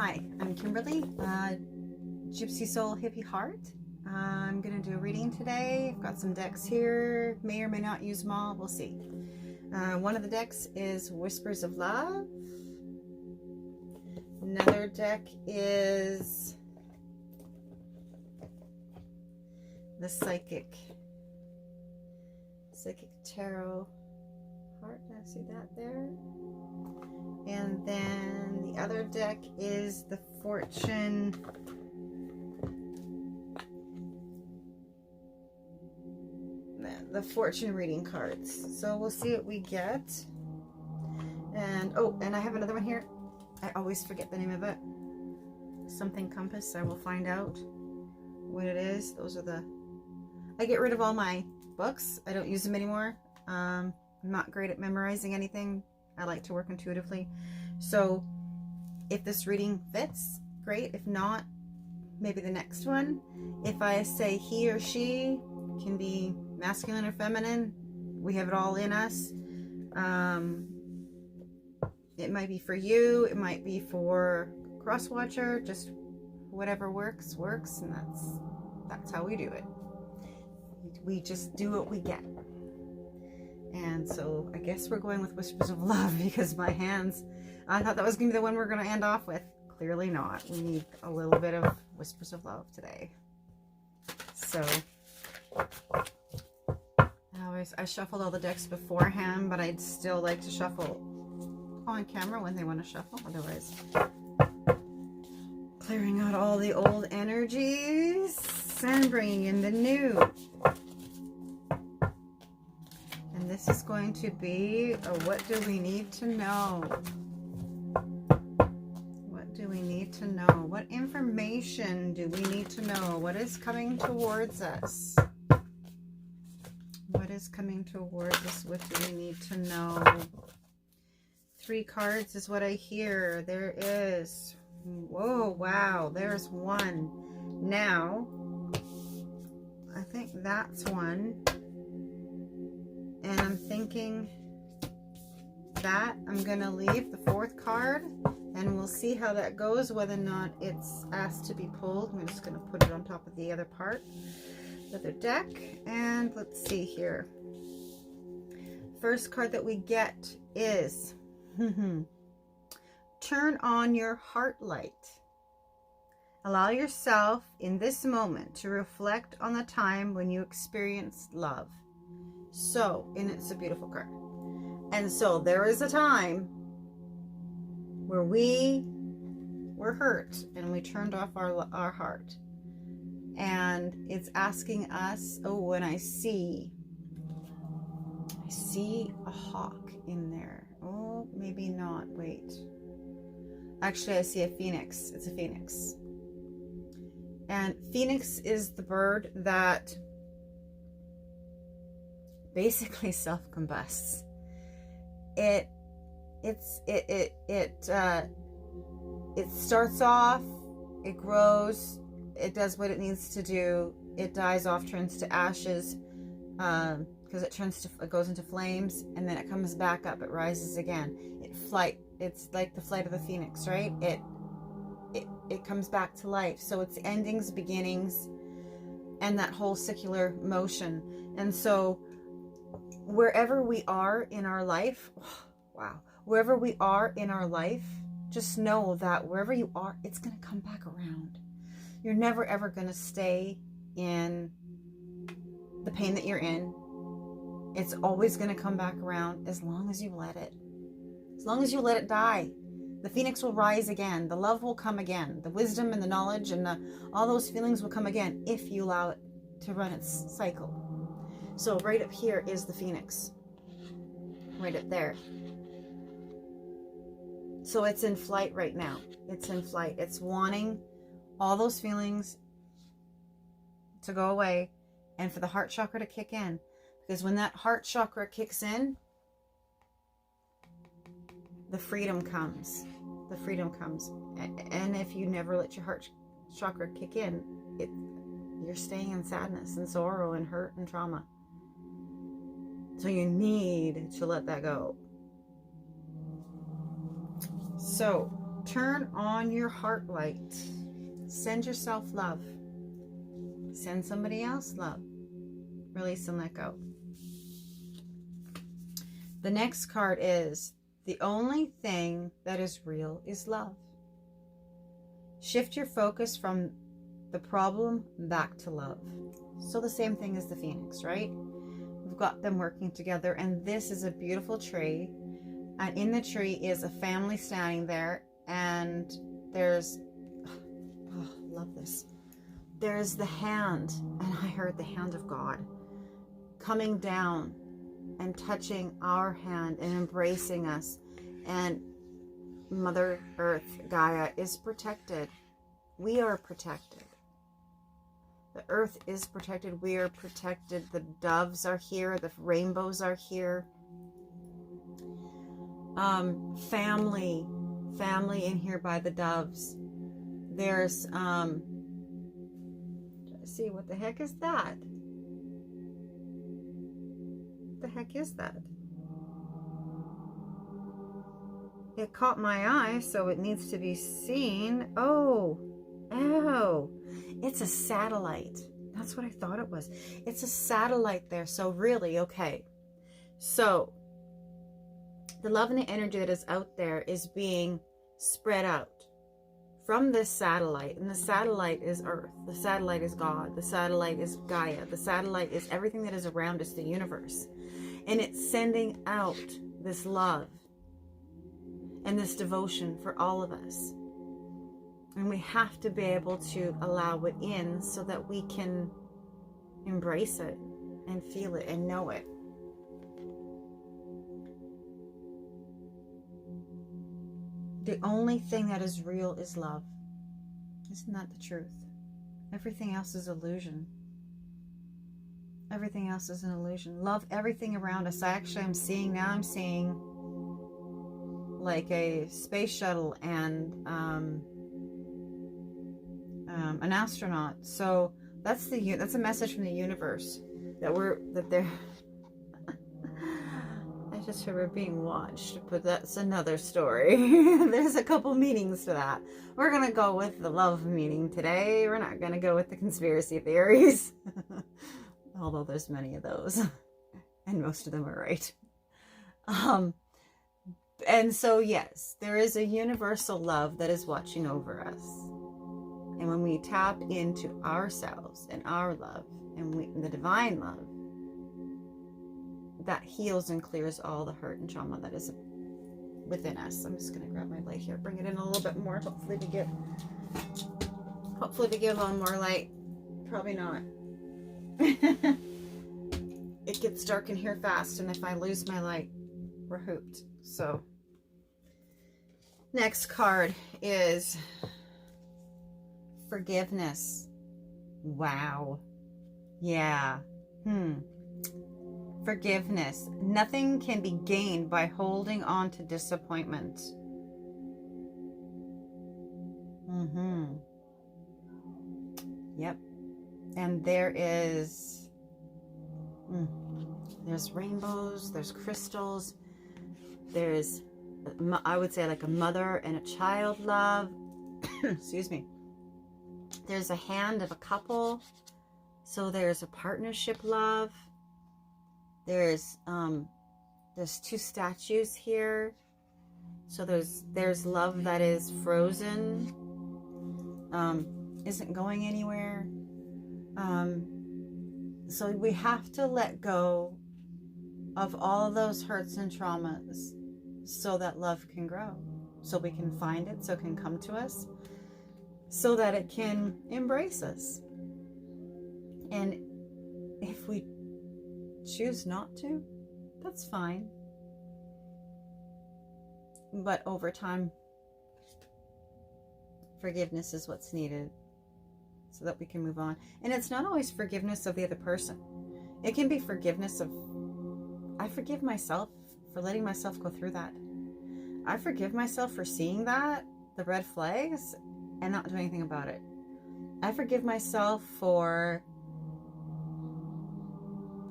Hi, I'm Kimberly, Gypsy Soul Hippie Heart. I'm going to do a reading today. I've got some decks here. May or may not use them all. We'll see. One of the decks is Whispers of Love. Another deck is the Psychic Tarot Heart. I see that there. And then the other deck is the Fortune reading cards. So we'll see what we get. And oh, and I have another one here. I always forget the name of it. Something Compass. I will find out what it is. Those are I get rid of all my books. I don't use them anymore. I'm not great at memorizing anything. I like to work intuitively. So if this reading fits, great. If not, maybe the next one. If I say he or she can be masculine or feminine, we have it all in us. It might be for you. It might be for cross-watcher. Just whatever works, and that's how we do it. We just do what we get. And so I guess we're going with Whispers of Love because my hands, I thought that was going to be the one we're going to end off with. Clearly not. We need a little bit of Whispers of Love today. So I shuffled all the decks beforehand, but I'd still like to shuffle on camera when they want to shuffle. Otherwise, clearing out all the old energies and bringing in the new. This is going to be a what do we need to know? What do we need to know? What information do we need to know? What is coming towards us? What is coming towards us? What do we need to know? 3 cards is what I hear. There is. Whoa, wow. There's one. Now, I think that's one. And I'm thinking that I'm going to leave the 4th card and we'll see how that goes, whether or not it's asked to be pulled. I'm just going to put it on top of the other part, the other deck. And let's see here. First card that we get is turn on your heart light. Allow yourself in this moment to reflect on the time when you experienced love. So, and it's a beautiful card. And so there is a time where we were hurt and we turned off our heart. And it's asking us, oh, and I see a hawk in there. Oh, maybe not. Wait. Actually, I see a phoenix. It's a phoenix. And phoenix is the bird that basically self-combusts. It starts off, it grows, it does what it needs to do, it dies off, turns to ashes, because it goes into flames, and then it comes back up, it rises again. It's like the flight of the phoenix, right? It comes back to life. So it's endings, beginnings, and that whole circular motion. And so wherever we are in our life, wherever we are in our life, just know that wherever you are, it's going to come back around. You're never ever going to stay in the pain that you're in. It's always going to come back around as long as you let it. As long as you let it die. The phoenix will rise again. The love will come again. The wisdom and the knowledge and all those feelings will come again if you allow it to run its cycle. So right up here is the phoenix. Right up there. So it's in flight right now. It's in flight. It's wanting all those feelings to go away and for the heart chakra to kick in. Because when that heart chakra kicks in, the freedom comes. The freedom comes. And if you never let your heart chakra kick in, you're staying in sadness and sorrow and hurt and trauma. So you need to let that go. So Turn on your heart light. Send yourself love. Send somebody else love. Release and let go. The next card is, the only thing that is real is love. Shift your focus from the problem back to love. So the same thing as the Phoenix, right? We've got them working together, and this is a beautiful tree. And in the tree is a family standing there, and there's, oh, love this. There's the hand, and I heard the hand of God coming down and touching our hand and embracing us. And Mother Earth, Gaia, is protected. We are protected. The earth is protected. We are protected. The doves are here. The rainbows are here. Family in here by the doves. There's, let's see, what the heck is that? What the heck is that? It caught my eye, so it needs to be seen. Oh, it's a satellite. That's what I thought it was. It's a satellite there. So really, okay. So the love and the energy that is out there is being spread out from this satellite. And the satellite is Earth. The satellite is God. The satellite is Gaia. The satellite is everything that is around us, the universe. And it's sending out this love and this devotion for all of us. And we have to be able to allow it in so that we can embrace it and feel it and know it. The only thing that is real is love. Isn't that the truth? Everything else is illusion. Everything else is an illusion. Love everything around us. I'm seeing like a space shuttle and an astronaut. So that's a message from the universe that they're I just heard we're being watched, but that's another story. There's a couple meanings to that. We're gonna go with the love meaning today. We're not gonna go with the conspiracy theories. Although there's many of those and most of them are right. And so yes, there is a universal love that is watching over us. And when we tap into ourselves and our love and the divine love, that heals and clears all the hurt and trauma that is within us. I'm just going to grab my light here, bring it in a little bit more. Hopefully we get a little more light. Probably not. It gets dark in here fast, and if I lose my light, we're hooped. So next card is forgiveness. Wow. Yeah. Forgiveness. Nothing can be gained by holding on to disappointment. Yep. And there's rainbows, there's crystals, there's, I would say, like a mother and a child love. Excuse me. There's a hand of a couple. So there's a partnership love. There's two statues here. So there's love that is frozen, isn't going anywhere. So we have to let go of all of those hurts and traumas so that love can grow, so we can find it, so it can come to us, so that it can embrace us. And if we choose not to, that's fine. But over time, forgiveness is what's needed so that we can move on. And it's not always forgiveness of the other person. It can be forgiveness of, I forgive myself for letting myself go through that. I forgive myself for seeing that, the red flags, and not doing anything about it. I forgive myself for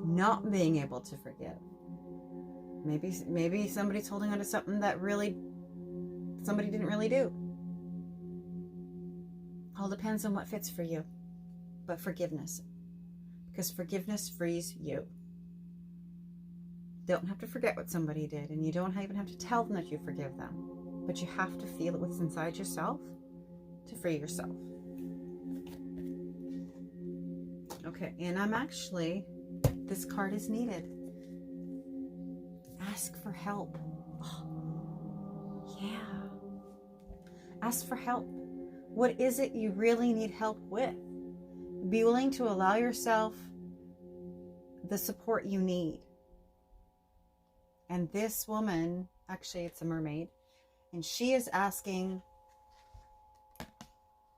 not being able to forgive. Maybe somebody's holding on to something that really somebody didn't really do. All depends on what fits for you. But forgiveness. Because forgiveness frees you. Don't have to forget what somebody did, and you don't even have to tell them that you forgive them. But you have to feel it what's inside yourself to free yourself. Okay, and I'm actually, this card is needed. Ask for help. Oh, yeah. Ask for help. What is it you really need help with? Be willing to allow yourself the support you need. And this woman, actually it's a mermaid, and she is asking,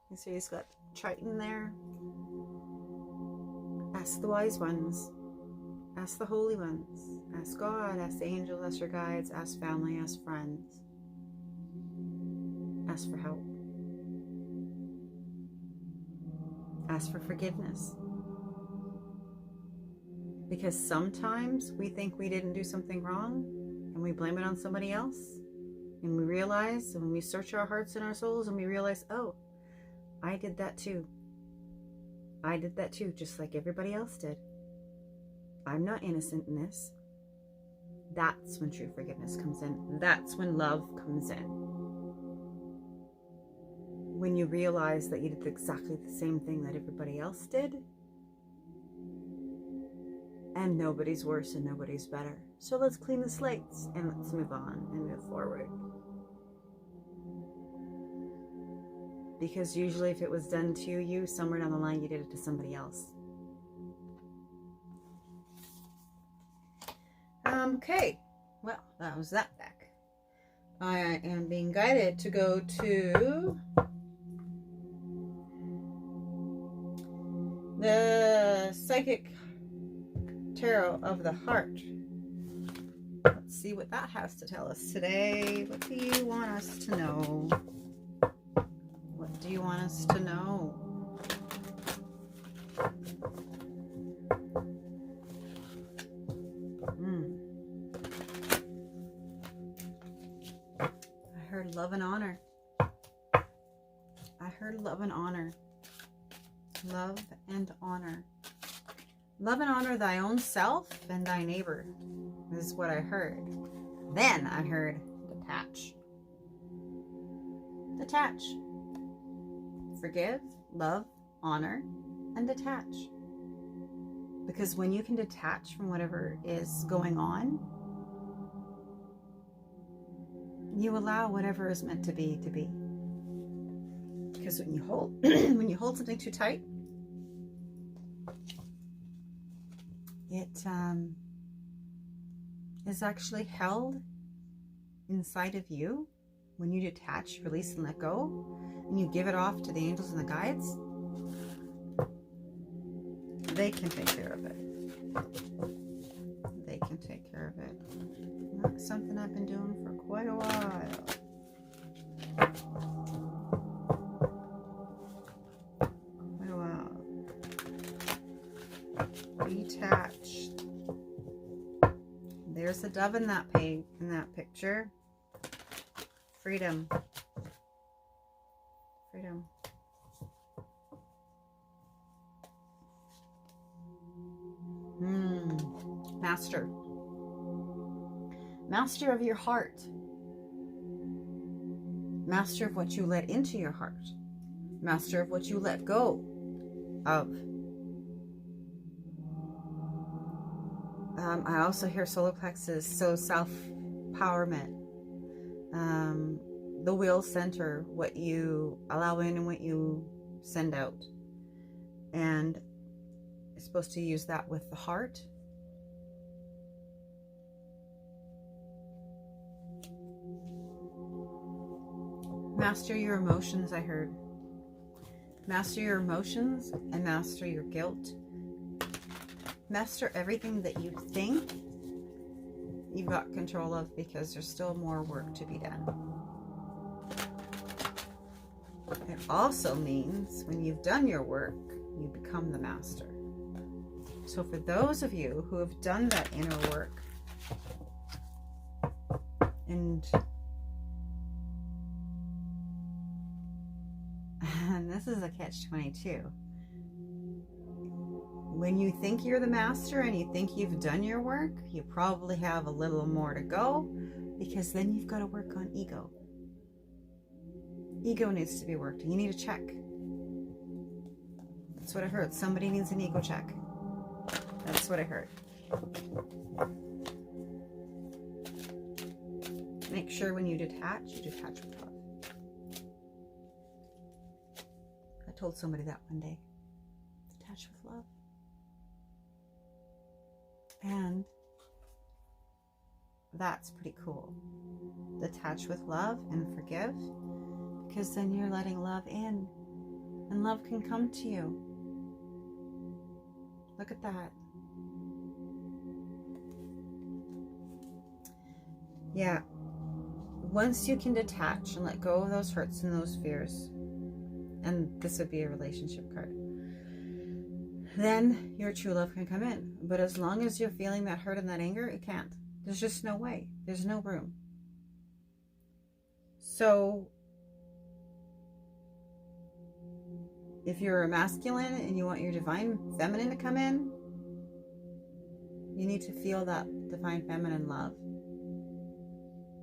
you see he's got Triton there. Ask the wise ones. Ask the holy ones. Ask God, ask the angels, ask your guides, ask family, ask friends. Ask for help. Ask for forgiveness. Because sometimes we think we didn't do something wrong and we blame it on somebody else. And we realize, and when we search our hearts and our souls, and we realize, oh, I did that too. I did that too, just like everybody else did. I'm not innocent in this. That's when true forgiveness comes in. That's when love comes in. When you realize that you did exactly the same thing that everybody else did, and nobody's worse and nobody's better. So let's clean the slates and let's move on and move forward. Because usually if it was done to you, somewhere down the line you did it to somebody else. Okay, well, that was that deck. I am being guided to go to the Psychic Tarot of the Heart. Let's see what that has to tell us today. What do you want us to know? What do you want us to know? I heard love and honor. I heard love and honor. Love and honor. Love and honor thy own self and thy neighbor. This is what I heard. Then I heard detach. Detach. Forgive, love, honor, and detach. Because when you can detach from whatever is going on, you allow whatever is meant to be to be. Because when you hold when you hold something too tight, it is actually held inside of you. When you detach, release, and let go, and you give it off to the angels and the guides, they can take care of it. They can take care of it. That's something I've been doing for quite a while. Quite a while. Detach. There's a dove in that page, in that picture. Freedom. Freedom. Master. Master of your heart. Master of what you let into your heart. Master of what you let go of. I also hear solar plexus, so self-empowerment. The will center, what you allow in and what you send out. And it's supposed to use that with the heart. Master your emotions, I heard. Master your emotions and master your guilt. Master everything that you think you've got control of, because there's still more work to be done. It also means when you've done your work, you become the master. So for those of you who have done that inner work and And this is a catch-22. When you think you're the master and you think you've done your work, you probably have a little more to go, because then you've got to work on ego. Ego needs to be worked. You need a check. That's what I heard. Somebody needs an ego check. That's what I heard. Make sure when you detach with love. I told somebody that one day. Detach with love. And that's pretty cool. Detach with love and forgive, because then you're letting love in, and love can come to you. Look at that. Yeah. Once you can detach and let go of those hurts and those fears, and this would be a relationship card, then your true love can come in. But as long as you're feeling that hurt and that anger, it can't. There's just no way. There's no room. So if you're a masculine and you want your divine feminine to come in, you need to feel that divine feminine love.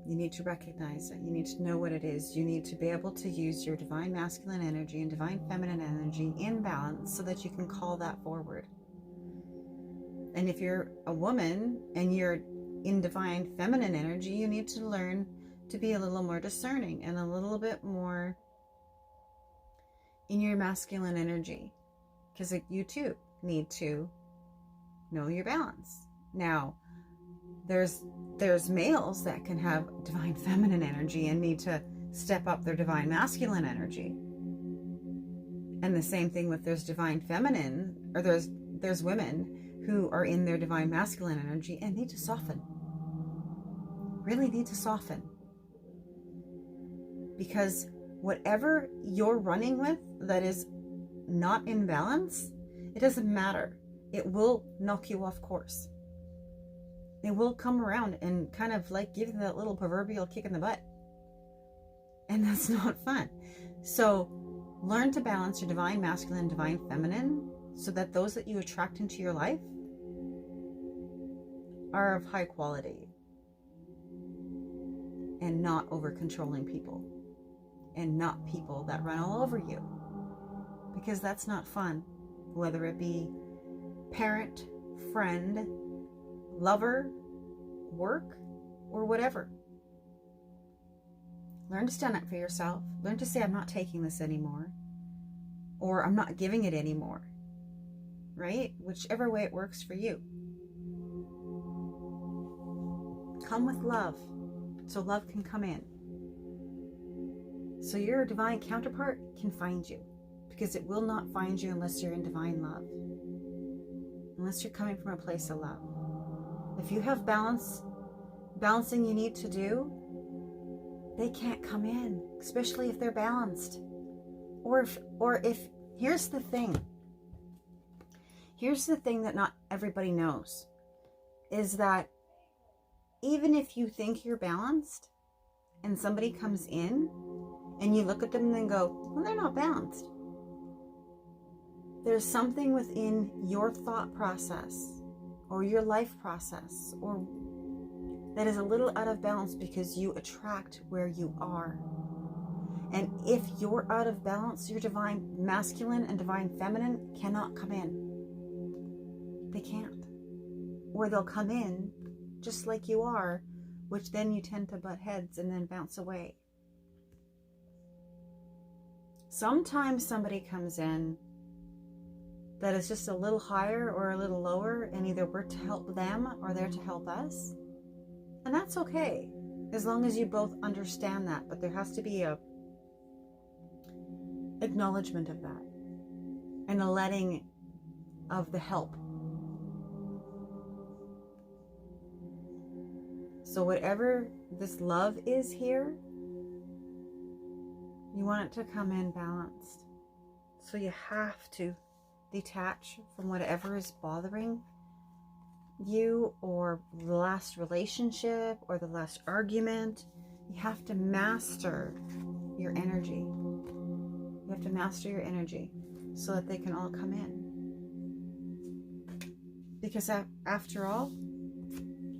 You need to recognize it. You need to know what it is. You need to be able to use your divine masculine energy and divine feminine energy in balance so that you can call that forward. And if you're a woman and you're in divine feminine energy, you need to learn to be a little more discerning and a little bit more in your masculine energy, because you too need to know your balance. Now, there's males that can have divine feminine energy and need to step up their divine masculine energy. And the same thing with there's divine feminine, or there's women who are in their divine masculine energy and need to soften. Really need to soften. Because whatever you're running with that is not in balance, it doesn't matter. It will knock you off course. It will come around and kind of like give you that little proverbial kick in the butt. And that's not fun. So learn to balance your divine masculine and divine feminine so that those that you attract into your life are of high quality and not over controlling people and not people that run all over you, because that's not fun, whether it be parent, friend, lover, work, or whatever. Learn to stand up for yourself. Learn to say, I'm not taking this anymore, or I'm not giving it anymore, right? Whichever way it works for you. Come with love so love can come in. So your divine counterpart can find you, because it will not find you unless you're in divine love, unless you're coming from a place of love. If you have balancing you need to do, they can't come in, especially if they're balanced. Or if here's the thing that not everybody knows, is that even if you think you're balanced and somebody comes in and you look at them and then go, well, they're not balanced. There's something within your thought process or your life process or that is a little out of balance, because you attract where you are. And if you're out of balance, your divine masculine and divine feminine cannot come in. They can't. Or they'll come in just like you are, which then you tend to butt heads and then bounce away. Sometimes somebody comes in that is just a little higher or a little lower, and either we're to help them or they're to help us. And that's okay, as long as you both understand that. But there has to be a acknowledgement of that and a letting of the help. So whatever this love is here, you want it to come in balanced. So you have to detach from whatever is bothering you, or the last relationship, or the last argument. You have to master your energy. You have to master your energy so that they can all come in. Because after all,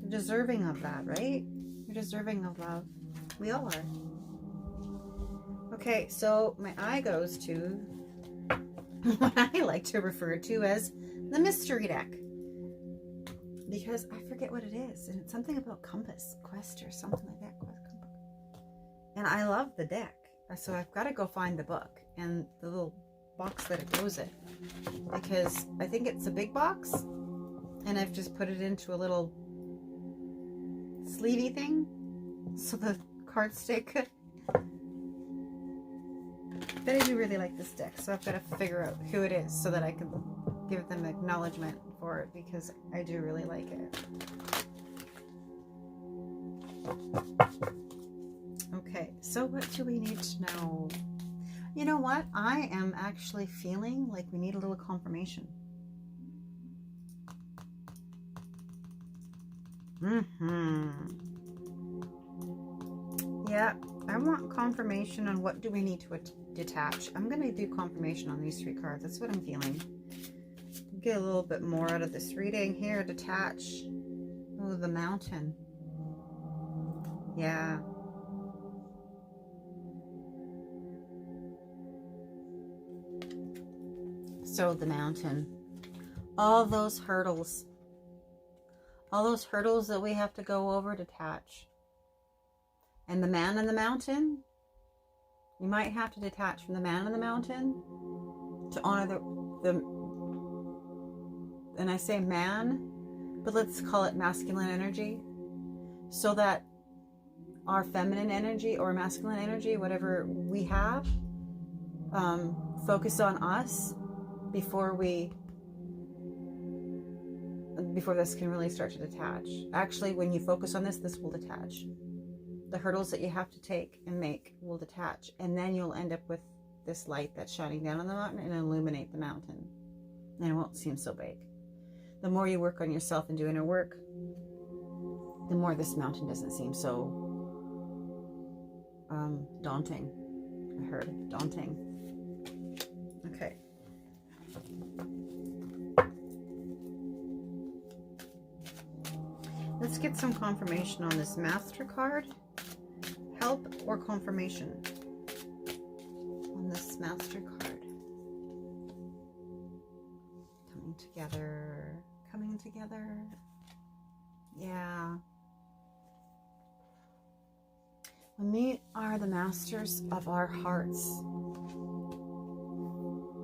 you're deserving of that, right? You're deserving of love. We all are. Okay, so my eye goes to what I like to refer to as the mystery deck. Because I forget what it is. And it's something about compass, quest, or something like that. And I love the deck. So I've got to go find the book and the little box that it goes in. Because I think it's a big box. And I've just put it into a little sleevey thing. So the cards stay good. But I do really like this deck. So I've got to figure out who it is so that I can give them acknowledgement for it. Because I do really like it. Okay, so what do we need to know? You know what? I am actually feeling like we need a little confirmation. Yeah, I want confirmation on what do we need to detach. I'm going to do confirmation on these 3 cards. That's what I'm feeling. Get a little bit more out of this reading here. Detach. Oh, the mountain. Yeah. So the mountain. All those hurdles. All those hurdles that we have to go over, detach. And the man in the mountain, you might have to detach from the man in the mountain to honor the and I say man, but let's call it masculine energy, so that our feminine energy or masculine energy, whatever we have, focus on us before this can really start to detach. Actually, when you focus on this will detach. The hurdles that you have to take and make will detach. And then you'll end up with this light that's shining down on the mountain and illuminate the mountain. And it won't seem so big. The more you work on yourself and do inner work, the more this mountain doesn't seem so daunting. I heard daunting. Okay. Let's get some confirmation on this Master card. Help or confirmation on this Master card. Coming together. Coming together. Yeah. When we are the masters of our hearts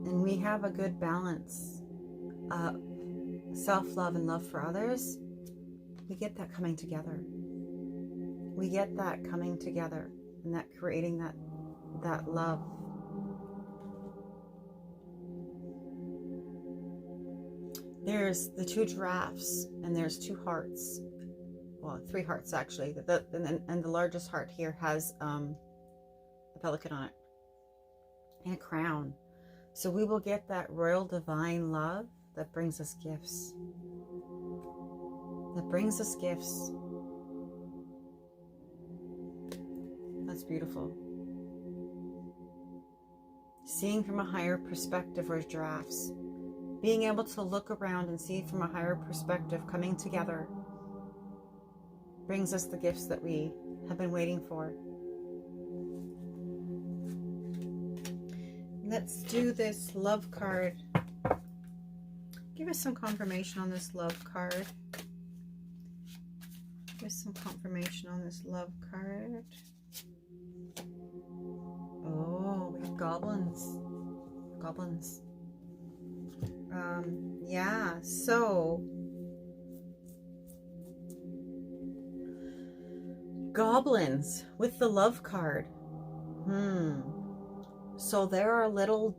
and we have a good balance of self-love and love for others, we get that coming together. We get that coming together and that creating that love. There's the 2 giraffes and there's 2 hearts. Well, 3 hearts actually. And the largest heart here has a pelican on it and a crown. So we will get that royal divine love that brings us gifts. That brings us gifts. That's beautiful. Seeing from a higher perspective as giraffes. Being able to look around and see from a higher perspective coming together brings us the gifts that we have been waiting for. Let's do this love card. Give us some confirmation on this love card. Give us some confirmation on this love card. Oh, we have goblins. Goblins. Yeah, so goblins with the love card. So there are little,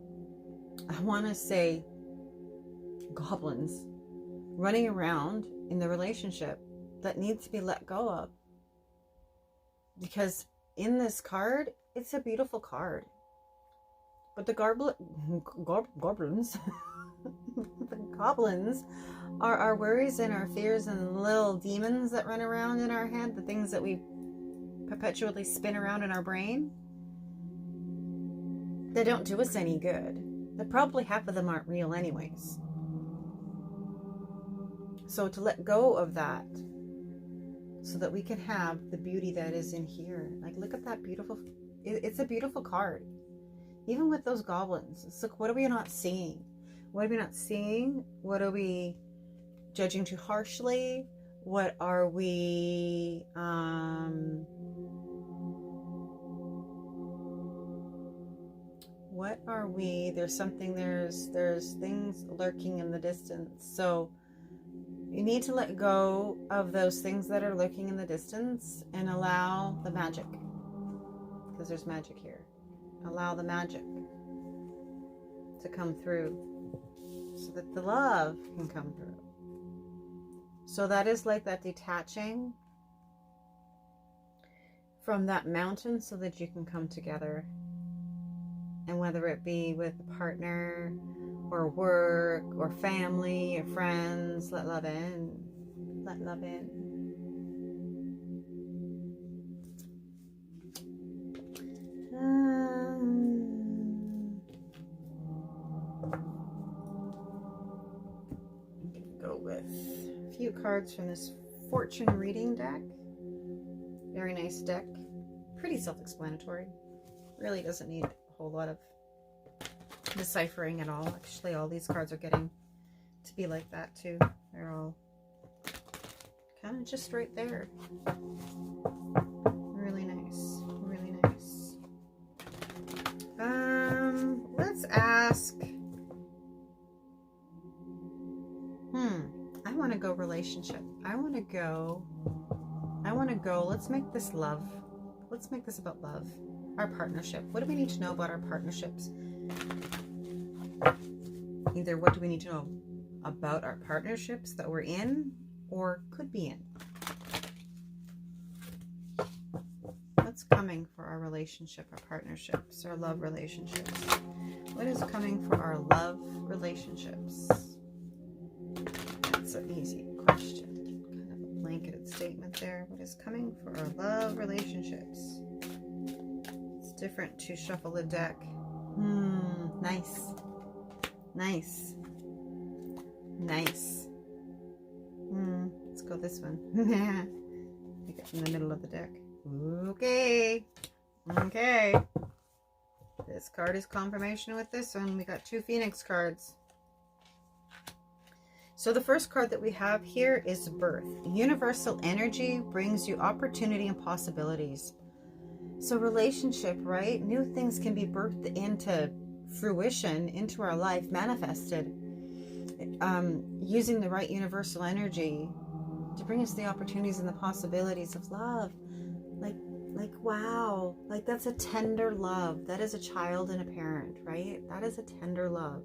I want to say, goblins running around in the relationship that needs to be let go of. Because in this card, it's a beautiful card. But the goblins, the goblins are our worries and our fears and little demons that run around in our head, the things that we perpetually spin around in our brain. that don't do us any good, that probably half of them aren't real anyways. So to let go of that so that we can have the beauty that is in here. Like, look at that beautiful, it's a beautiful card. Even with those goblins, it's like, what are we not seeing? What are we not seeing? What are we judging too harshly? What are we, there's things lurking in the distance. So you need to let go of those things that are lurking in the distance and allow the magic, because there's magic here. Allow the magic to come through so that the love can come through. So that is like that detaching from that mountain so that you can come together. And whether it be with a partner or work or family or friends, let love in. Let love in. Go with a few cards from this fortune reading deck. Very nice deck. Pretty self-explanatory. Really doesn't need a whole lot of deciphering at all. Actually, all these cards are getting to be like that too. They're all kind of just right there. Really nice. Really nice. Let's ask. I want to go relationship. I want to go. Let's make this love. Let's make this about love. Our partnership. What do we need to know about our partnerships? Either what do we need to know about our partnerships that we're in or could be in? What's coming for our relationship, our partnerships, our love relationships? What is coming for our love relationships? That's an easy question. Kind of a blanketed statement there. What is coming for our love relationships? It's different to shuffle a deck. Nice. Nice. Nice. Let's go this one. Take it from the middle of the deck. Okay. Okay. This card is confirmation with this one. We got 2 Phoenix cards. So the first card that we have here is birth. Universal energy brings you opportunity and possibilities. So relationship, right? New things can be birthed into fruition, into our life, manifested, using the right universal energy to bring us the opportunities and the possibilities of love. Like wow, like that's a tender love. That is a child and a parent, right? That is a tender love.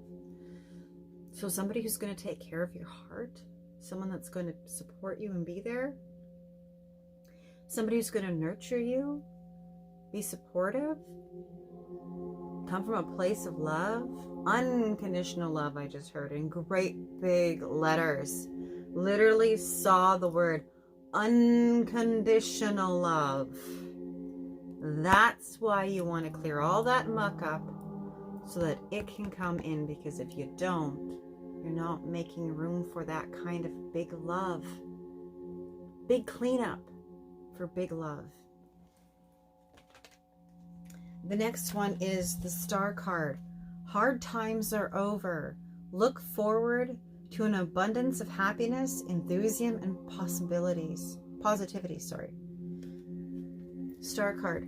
So somebody who's going to take care of your heart, someone that's going to support you and be there, somebody who's going to nurture you, be supportive, come from a place of love, unconditional love. I just heard in great big letters, literally saw the word unconditional love. That's why you want to clear all that muck up so that it can come in, because if you don't, you're not making room for that kind of big love. Big cleanup for big love. The next one is the Star card. Hard times are over. Look forward to an abundance of happiness, enthusiasm, and positivity, sorry. Star card.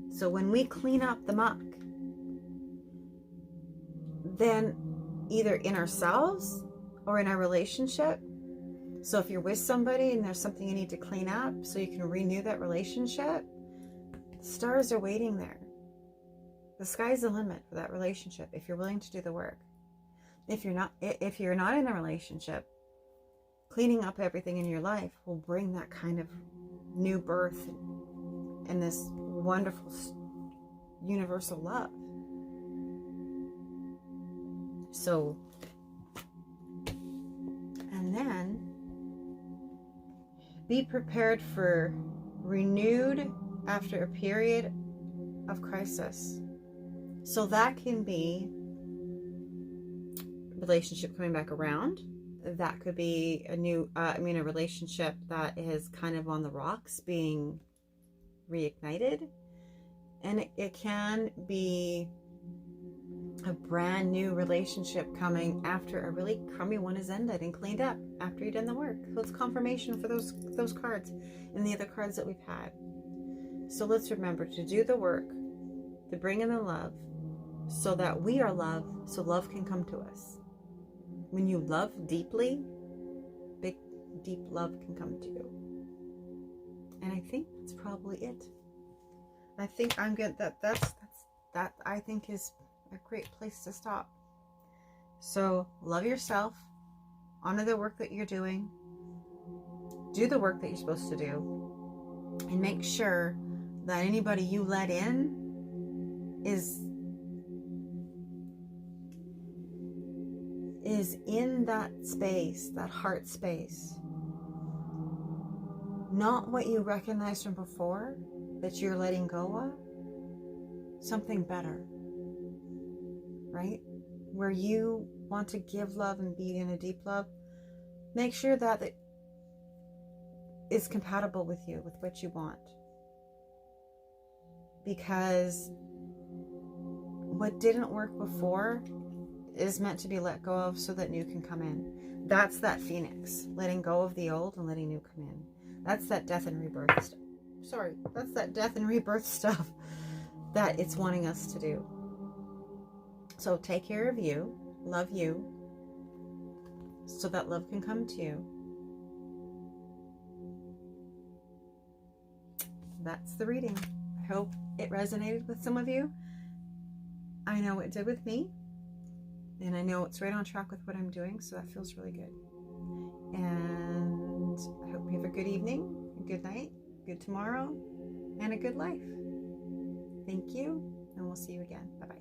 So when we clean up the muck, then either in ourselves or in our relationship. So if you're with somebody and there's something you need to clean up so you can renew that relationship, the stars are waiting there. The sky's the limit for that relationship if you're willing to do the work. If you're not in a relationship, cleaning up everything in your life will bring that kind of new birth and this wonderful universal love. So, and then be prepared for renewed after a period of crisis. So that can be relationship coming back around. That could be a new, a relationship that is kind of on the rocks being reignited. And it can be a brand new relationship coming after a really crummy one is ended and cleaned up after you've done the work. So it's confirmation for those cards and the other cards that we've had. So let's remember to do the work, to bring in the love, so that we are love, so love can come to us. When you love deeply, big, deep love can come to you. And I think that's probably it. I think I'm good. That I think is a great place to stop. So love yourself, honor the work that you're doing, do the work that you're supposed to do, and make sure that anybody you let in is in that space, that heart space. Not what you recognized from before that you're letting go of, something better, right? Where you want to give love and be in a deep love, make sure that it is compatible with you, with what you want. Because what didn't work before is meant to be let go of so that new can come in. That's that phoenix, letting go of the old and letting new come in. That's that death and rebirth stuff. Sorry, that's that death and rebirth stuff that it's wanting us to do. So take care of you, love you, so that love can come to you. That's the reading. I hope it resonated with some of you. I know it did with me. And I know it's right on track with what I'm doing, so that feels really good. And I hope you have a good evening, a good night, good tomorrow, and a good life. Thank you, and we'll see you again. Bye-bye.